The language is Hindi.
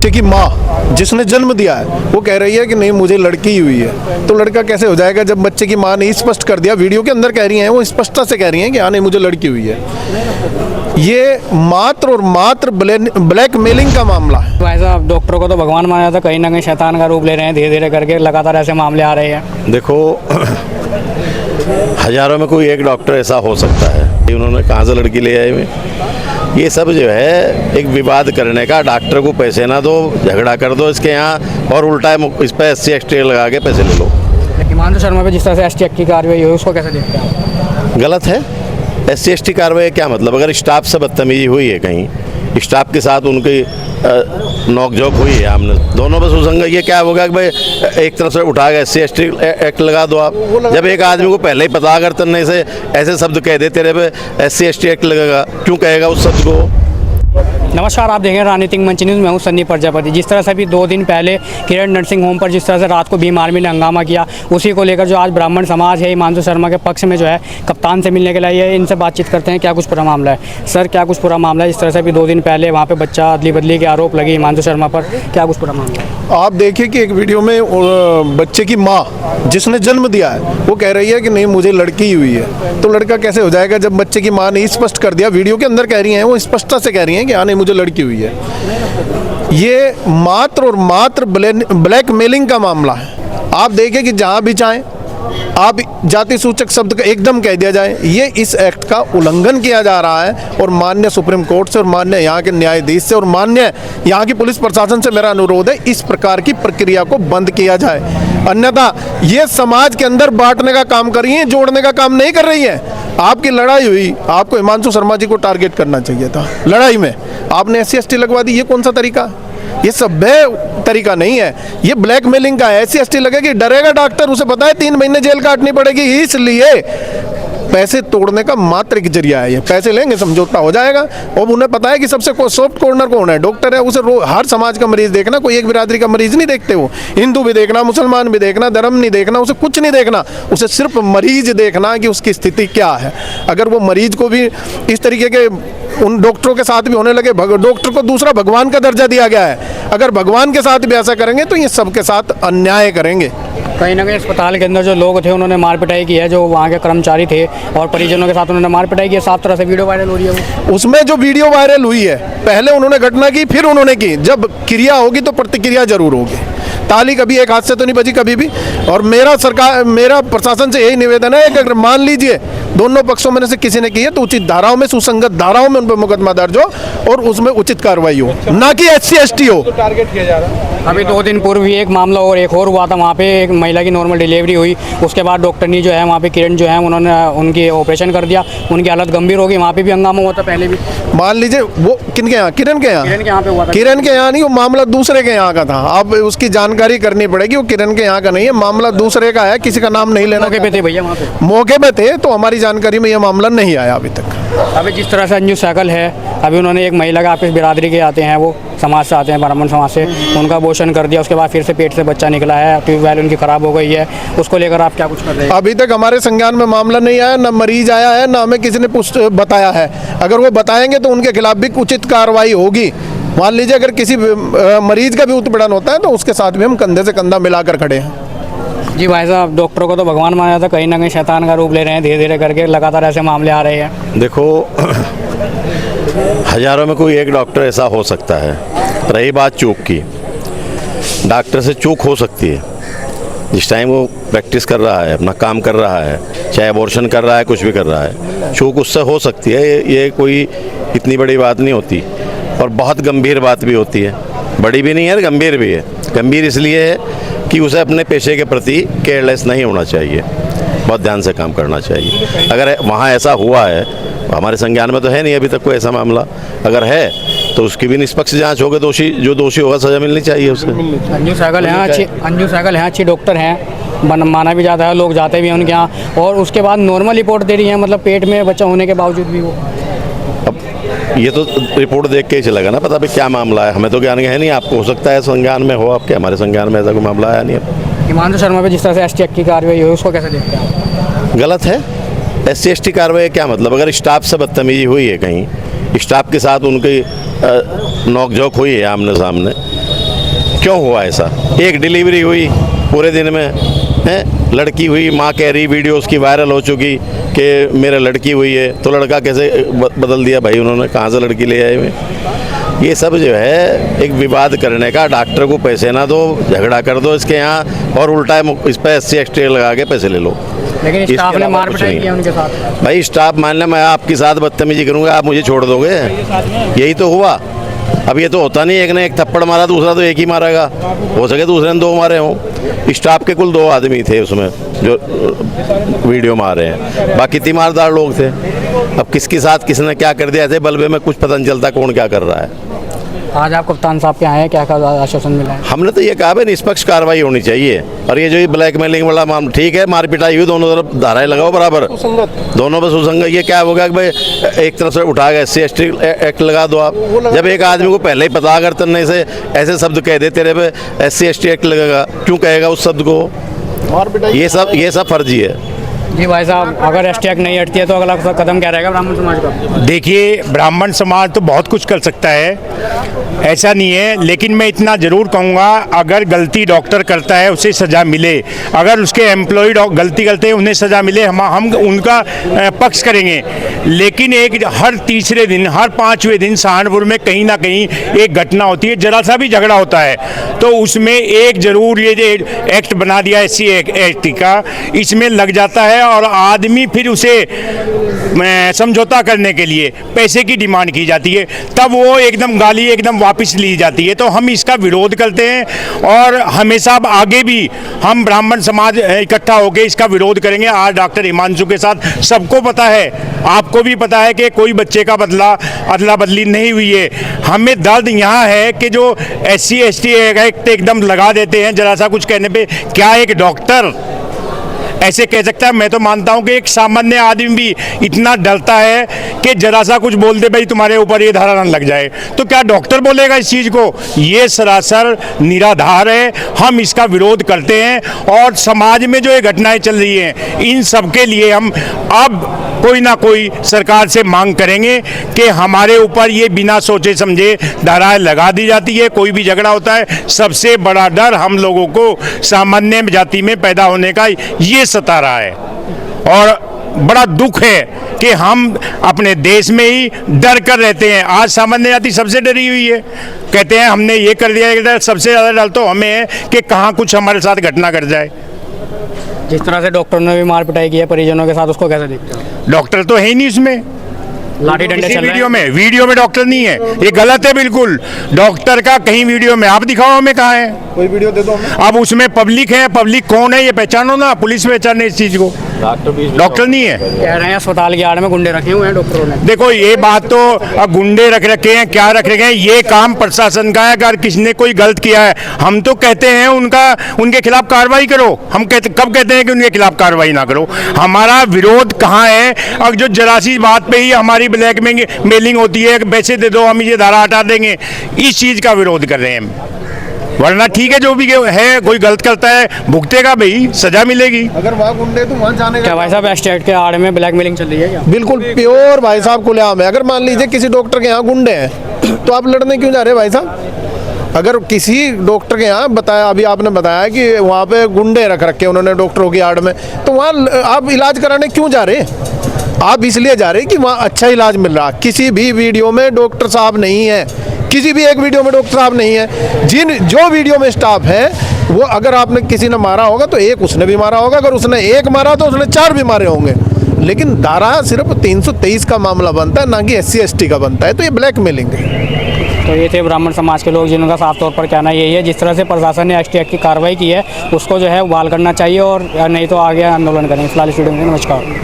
बच्चे की माँ जिसने जन्म दिया है वो कह रही है कि नहीं मुझे लड़की ही हुई है, तो लड़का कैसे हो जाएगा जब बच्चे की माँ ने स्पष्ट कर दिया, वीडियो के अंदर कह रही हैं, वो स्पष्टता से कह रही हैं कि हाँ नहीं मुझे लड़की हुई है। ये मात्र और मात्र ब्लैकमेलिंग का मामला है। भाई साहब, डॉक्टर को तो भगवान माना जाता, कहीं ना कहीं शैतान का रूप ले रहे हैं, धीरे धीरे करके लगातार ऐसे मामले आ रहे हैं। देखो, हजारों में कोई एक डॉक्टर ऐसा हो सकता है कि उन्होंने कहाँ से लड़की ले आए हुए। ये सब जो है एक विवाद करने का, डॉक्टर को पैसे ना दो, झगड़ा कर दो इसके यहाँ, और उल्टा इस पर SC ST लगा के पैसे ले लो। हिमांशु शर्मा पे जिस तरह से ST एक्ट की कार्रवाई हुई उसको कैसे देखते हैं? गलत है। SC ST कार्रवाई क्या मतलब? अगर स्टाफ से बदतमीजी हुई है, कहीं स्टाफ के साथ उनकी नोकझोंक हुई है, हमने दोनों में सुसंगत, ये क्या होगा कि भाई एक तरफ से उठा के SC ST एक्ट लगा दो आप। जब एक आदमी को पहले ही पता, अगर तन्ने से ऐसे शब्द कह दे तेरे पे SC ST एक्ट लगेगा, क्यों कहेगा उस शब्द को? नमस्कार, आप देखें राजनीतिक मंच न्यूज़। मैं हूं सन्नी प्रजापति। जिस तरह से अभी 2 दिन पहले किरण नर्सिंग होम पर जिस तरह से रात को भीम आर्मी ने हंगामा किया, उसी को लेकर जो आज ब्राह्मण समाज है हिमांशु शर्मा के पक्ष में जो है कप्तान से मिलने के लिए है, इनसे बातचीत करते हैं क्या कुछ पूरा मामला है। सर, क्या कुछ पूरा मामला है? जिस तरह से अभी 2 दिन पहले वहाँ पर बच्चा अदली बदली के आरोप लगे हिमांशु शर्मा पर, क्या कुछ पूरा मामला है? आप देखिए कि एक वीडियो में बच्चे की माँ जिसने जन्म दिया है वो कह रही है कि नहीं मुझे लड़की ही हुई है, तो लड़का कैसे हो जाएगा जब बच्चे की माँ ने स्पष्ट कर दिया, वीडियो के अंदर कह रही हैं, वो स्पष्टता से कह रही हैं कि हाँ नहीं मुझे लड़की हुई है। ये मात्र और मात्र ब्लैकमेलिंग का मामला है। आप देखिए कि जहाँ भी चाहें आप जाति सूचक शब्द का एकदम कह दिया जाए, ये इस एक्ट का उल्लंघन किया जा रहा है। और माननीय सुप्रीम कोर्ट से और माननीय यहाँ के न्यायाधीश से और माननीय यहाँ की पुलिस प्रशासन से मेरा अनुरोध है इस प्रकार की प्रक्रिया को बंद किया जाए, अन्यथा ये समाज के अंदर बांटने का काम कर रही है, जोड़ने का काम नहीं कर रही है। आपकी लड़ाई हुई, आपको हिमांशु शर्मा जी को टारगेट करना चाहिए था लड़ाई में, आपने SC ST लगवा दी। ये कौन सा तरीका? ये सभ्य तरीका नहीं है, ये ब्लैकमेलिंग का है। SC ST लगेगी, डरेगा डॉक्टर, उसे पता है 3 महीने जेल काटनी पड़ेगी, इसलिए पैसे तोड़ने का मात्र एक जरिया है। ये पैसे लेंगे, समझौता हो जाएगा। और उन्हें पता है कि सबसे सॉफ्ट कॉर्नर कौन है, डॉक्टर है। उसे हर समाज का मरीज देखना, कोई एक बिरादरी का मरीज नहीं देखते। वो हिंदू भी देखना, मुसलमान भी देखना, धर्म नहीं देखना, उसे कुछ नहीं देखना, उसे सिर्फ मरीज देखना कि उसकी स्थिति क्या है। अगर वो मरीज को भी इस तरीके के उन डॉक्टरों के साथ भी होने लगे, डॉक्टर को दूसरा भगवान का दर्जा दिया गया है, अगर भगवान के साथ भी ऐसा करेंगे तो ये सबके साथ अन्याय करेंगे। कहीं ना कहीं अस्पताल के अंदर जो लोग थे उन्होंने मार पिटाई की है, जो वहाँ के कर्मचारी थे और परिजनों के साथ उन्होंने मार पिटाई की है। साफ तरह से वीडियो वायरल हो रही है। उसमें जो वीडियो वायरल हुई है, पहले उन्होंने घटना की, फिर उन्होंने की। जब क्रिया होगी तो प्रतिक्रिया जरूर होगी। ताली कभी एक हाथ से तो नहीं बजी कभी भी। और मेरा प्रशासन से यही निवेदन है कि अगर मान लीजिए दोनों पक्षों में से किसी ने की है तो उचित धाराओं में, सुसंगत धाराओं में उन पर मुकदमा दर्ज हो और उसमें उचित कार्रवाई हो, ना कि SC ST हो। टारगेट किया जा रहा है। अभी 2 दिन पूर्व भी एक मामला और एक और हुआ था, वहाँ पे एक महिला की नॉर्मल डिलीवरी हुई, उसके बाद डॉक्टर ने जो है वहाँ पे किरण जो है उन्होंने उनकी ऑपरेशन कर दिया, उनकी हालत गंभीर हो गई। वहाँ पे भी हंगामा हुआ था पहले भी। मान लीजिए वो किनके यहाँ, किरण के यहाँ पे हुआ था। किरण के यहाँ नहीं, वो मामला दूसरे के यहाँ का था। आप उसकी जानकारी करनी पड़ेगी, वो किरण के यहाँ का नहीं है, मामला दूसरे का है, किसी का नाम नहीं लेना। मौके पे थे भैया, वहाँ पे मौके पे थे, तो हमारी जानकारी में यह मामला नहीं आया अभी तक। अभी जिस तरह से अंजू सहगल है, अभी उन्होंने एक महिला का, आपके बिरादरी के आते हैं, वो समाज से आते हैं, ब्राह्मण समाज से, उनका अबॉर्शन कर दिया, उसके बाद फिर से पेट से बच्चा निकला है, ट्यूबवेल उनकी खराब हो गई है, उसको लेकर आप क्या कुछ कर रहे हैं? अभी तक हमारे संज्ञान में मामला नहीं आया, न मरीज आया है, न हमें किसी ने बताया है। अगर वो बताएंगे तो उनके खिलाफ भी उचित कार्रवाई होगी। मान लीजिए अगर किसी मरीज का भी उत्पीड़न होता है तो उसके साथ भी हम कंधे से कंधा मिलाकर खड़े हैं। जी भाई साहब, डॉक्टरों को तो भगवान माना जाता, कहीं ना कहीं शैतान का रूप ले रहे हैं, धीरे धीरे करके लगातार ऐसे मामले आ रहे हैं। देखो, हजारों में कोई एक डॉक्टर ऐसा हो सकता है। रही बात चूक की, डॉक्टर से चूक हो सकती है। जिस टाइम वो प्रैक्टिस कर रहा है, अपना काम कर रहा है, चाहे अबॉर्शन कर रहा है, कुछ भी कर रहा है, चूक उससे हो सकती है। ये कोई इतनी बड़ी बात नहीं होती, और बहुत गंभीर बात भी होती है। बड़ी भी नहीं है, गंभीर भी है। गंभीर इसलिए है कि उसे अपने पेशे के प्रति केयरलेस नहीं होना चाहिए, बहुत ध्यान से काम करना चाहिए। अगर वहाँ ऐसा हुआ है, हमारे संज्ञान में तो है नहीं अभी तक कोई ऐसा मामला, अगर है तो उसकी भी निष्पक्ष जांच होगी, जो दोषी होगा सजा मिलनी चाहिए उसे। अंजू सहगल हैं, अच्छी डॉक्टर हैं, माना भी जाता है, लोग जाते भी हैं उनके यहाँ, और उसके बाद नॉर्मल रिपोर्ट दे रही हैं, मतलब पेट में बच्चा होने के बावजूद भी वो। अब ये तो रिपोर्ट देख के ही चलेगा ना पता भी क्या मामला है। हमें तो ज्ञान है नहीं, आपको हो सकता है संज्ञान में हो आपके, हमारे संज्ञान में ऐसा कोई मामला आया नहीं है। हिमांशु शर्मा पे जिस तरह से ST एक्ट की कार्रवाई हुई उसको कैसे देखते हैं? गलत है। SC ST कार्रवाई क्या मतलब? अगर स्टाफ से बदतमीजी हुई है, कहीं स्टाफ के साथ उनकी नोकझोंक हुई है आमने सामने, क्यों हुआ ऐसा? एक डिलीवरी हुई पूरे दिन में है, लड़की हुई, माँ कह रही, वीडियो उसकी वायरल हो चुकी कि मेरा लड़की हुई है, तो लड़का कैसे बदल दिया भाई उन्होंने, कहाँ से लड़की ले आए हुए? ये सब जो है एक विवाद करने का, डॉक्टर को पैसे ना दो, झगड़ा कर दो इसके यहाँ, और उल्टा इस पर SC ST लगा के पैसे ले लो। लेकिन इसके स्टाफ ने अलावा मार कुछ पिटाई नहीं। की उनके साथ। भाई स्टाफ मान लें मैं आपके साथ बदतमीजी करूँगा, आप मुझे छोड़ दोगे? यही तो हुआ। अब ये तो होता नहीं, एक ने एक थप्पड़ मारा, दूसरा तो एक ही मारेगा, हो सके दूसरे ने 2 मारे हों। स्टाफ के कुल 2 आदमी थे उसमें जो वीडियो मारे हैं, बाकी तीमारदार लोग थे। अब किसके साथ किसने क्या कर दिया, ऐसे बल्बे में कुछ पता नहीं चलता कौन क्या कर रहा है। आज आप कप्तान साहब के आए हैं, क्या आश्वासन मिला है? हमने तो ये कहा भाई निष्पक्ष कार्रवाई होनी चाहिए, और ये जो ये ब्लैकमेलिंग वाला मामला, ठीक है मार पिटाई हुई, दोनों तरफ धाराएं लगाओ बराबर, दोनों पर सुसंगत। ये क्या होगा कि भाई एक तरफ से उठा के SC ST एक्ट लगा दो आप, जब एक आदमी को पहले ही पता, अगर तन्ने से ऐसे शब्द कह दे तेरे पे SC ST एक्ट लगेगा, क्यों कहेगा उस शब्द को? ये सब फर्जी है। जी भाई साहब, अगर ST एक्ट नहीं हटती है तो अगला कदम क्या रहेगा ब्राह्मण समाज का? देखिए, ब्राह्मण समाज तो बहुत कुछ कर सकता है, ऐसा नहीं है, लेकिन मैं इतना ज़रूर कहूँगा, अगर गलती डॉक्टर करता है उसे सज़ा मिले, अगर उसके एम्प्लॉय गलती करते हैं उन्हें सज़ा मिले, हम उनका पक्ष करेंगे। लेकिन एक हर तीसरे दिन, हर 5वें दिन सहारनपुर में कहीं ना कहीं एक घटना होती है, जरा सा भी झगड़ा होता है तो उसमें एक ज़रूर ये एक्ट बना दिया SC एक्ट का, इसमें लग जाता है, और आदमी फिर उसे समझौता करने के लिए पैसे की डिमांड की जाती है, तब वो एकदम गाली एकदम वापस ली जाती है। तो हम इसका विरोध करते हैं, और हमेशा आगे भी हम ब्राह्मण समाज इकट्ठा होकर इसका विरोध करेंगे। आज डॉक्टर हिमांशु के साथ सबको पता है, आपको भी पता है कि कोई बच्चे का अदला बदली नहीं हुई है। हमें दर्द यहाँ है कि जो SC ST एक्ट एकदम लगा देते हैं, जरा सा कुछ कहने पे क्या एक डॉक्टर ऐसे कह सकता है? मैं तो मानता हूं कि एक सामान्य आदमी भी इतना डरता है कि जरा सा कुछ बोल दे भाई तुम्हारे ऊपर ये धारा न लग जाए, तो क्या डॉक्टर बोलेगा इस चीज़ को? ये सरासर निराधार है। हम इसका विरोध करते हैं, और समाज में जो ये घटनाएं चल रही हैं, इन सब के लिए हम अब कोई ना कोई सरकार से मांग करेंगे कि हमारे ऊपर ये बिना सोचे समझे धाराएं लगा दी जाती है। कोई भी झगड़ा होता है, सबसे बड़ा डर हम लोगों को सामान्य जाति में पैदा होने का ये सता रहा है, और बड़ा दुख है कि हम अपने देश में ही डर कर रहते हैं। आज सामान्य जाति सबसे डरी हुई है, कहते हैं हमने ये कर दिया, सबसे ज़्यादा डर तो हमें है कि कहाँ कुछ हमारे साथ घटना कर जाए। जिस तरह से डॉक्टर ने भी मार पिटाई की है परिजनों के साथ, उसको कैसे देखते हो? डॉक्टर तो है ही नहीं उसमें, लाठी डंडे चल रहे हैं। वीडियो में डॉक्टर नहीं है, ये गलत है बिल्कुल। डॉक्टर का कहीं वीडियो में आप दिखाओ हमें, कहाँ है कोई वीडियो दे दो हमें। अब उसमें पब्लिक है, पब्लिक कौन है ये पहचानो ना, पुलिस पहचाने इस चीज को, डॉक्टर नहीं है। कह रहे हैं अस्पताल की आड़ में गुंडे रखे हुए हैं डॉक्टरों ने। देखो ये बात तो गुंडे रख रखे हैं, क्या रख रखे हैं, ये काम प्रशासन का है। अगर किसी ने कोई गलत किया है, हम तो कहते हैं उनके खिलाफ कार्रवाई करो। हम कब कहते हैं कि उनके खिलाफ कार्रवाई ना करो? हमारा विरोध कहाँ है? और जो जरा सी बात पे ही हमारी ब्लैक मेलिंग होती है, पैसे दे दो हम ये धारा हटा देंगे, इस चीज का विरोध कर रहे हैं हम। वरना ठीक है, जो भी है कोई गलत करता है भुगतेगा भाई, सजा मिलेगी। अगर वहाँ गुंडे तो वहाँ जाने का क्या भाई साहब ST एक्ट के आड़ में ब्लैकमेलिंग चल रही है क्या? बिल्कुल प्योर भाई साहब खुलेआम है। अगर मान लीजिए किसी डॉक्टर के यहाँ गुंडे हैं तो आप लड़ने क्यों जा रहे हैं भाई साहब? अगर किसी डॉक्टर के यहाँ बताया, अभी आपने बताया कि वहाँ पे गुंडे रख रखे उन्होंने डॉक्टरों की आड़ में, तो वहाँ आप इलाज कराने क्यों जा रहे हैं? आप इसलिए जा रहे हैं कि वहाँ अच्छा इलाज मिल रहा। किसी भी वीडियो में डॉक्टर साहब नहीं है, किसी भी एक वीडियो में डॉक्टर साहब नहीं है। जो वीडियो में स्टाफ है, वो अगर आपने किसी ने मारा होगा तो एक उसने भी मारा होगा, अगर उसने एक मारा तो उसने 4 भी मारे होंगे। लेकिन धारा सिर्फ 323 का मामला बनता है, ना कि SC ST का बनता है, तो ये ब्लैकमेलिंग है। तो ये थे ब्राह्मण समाज के लोग, जिनका साफ तौर पर कहना यही है, जिस तरह से प्रशासन ने ST एक्ट की कार्रवाई की है उसको जो है बहाल करना चाहिए, और नहीं तो आगे आंदोलन करेंगे। फिलहाल स्टूडियो में नमस्कार।